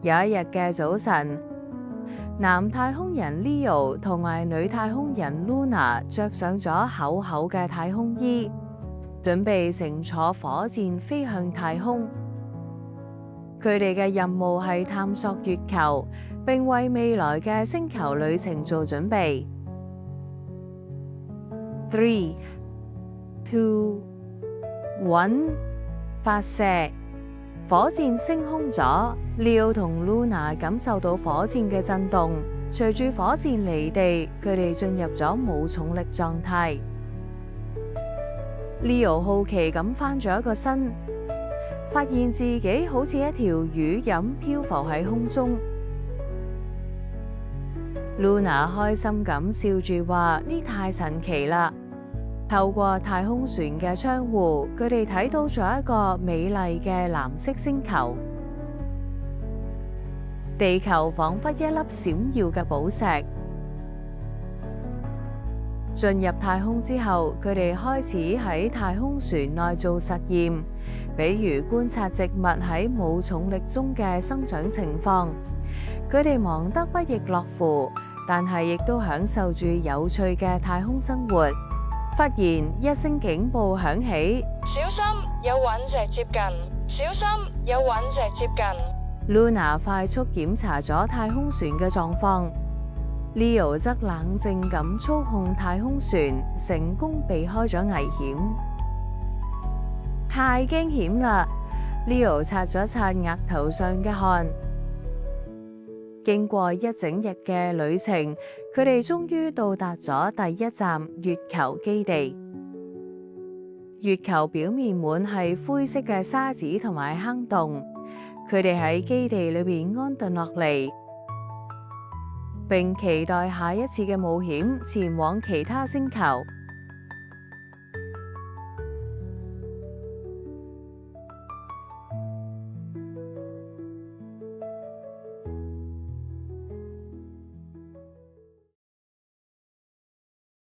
有一日嘅早晨，男太空人 Leo 同埋女太空人 Luna 着上咗厚厚嘅太空衣，準備乘坐火箭飛向太空。佢哋嘅任務係探索月球，並為未來嘅星球旅程做準備。3、2、1，發射！火箭升空咗。Leo 同 Luna 感受到火箭嘅震動，隨住火箭離地，佢哋進入咗冇重力狀態。Leo 好奇咁翻咗一個身，發現自己好似一條魚咁漂浮喺空中。Luna 開心咁笑住話：呢太神奇啦！透過太空船嘅窗戶，佢哋睇到咗一個美麗嘅藍色星球。地球仿佛一粒閃耀嘅寶石。進入太空之後，佢哋開始喺太空船內做實驗，比如觀察植物喺冇重力中嘅生長情況。佢哋忙得不亦樂乎，但係亦都享受住有趣嘅太空生活。忽然一聲警報響起，小心，有隕石接近！小心，有隕石接近！ Luna 快速檢查咗太空船嘅狀況， Leo 則冷靜咁操控太空船，成功避開咗危險。太驚險啦！ Leo 擦咗擦額頭上嘅汗。經過一整日嘅旅程，佢哋終於到達咗第一站月球基地。月球表面滿係灰色嘅沙子同埋坑洞，佢哋喺基地裏邊安頓落嚟，並期待下一次嘅冒險前往其他星球。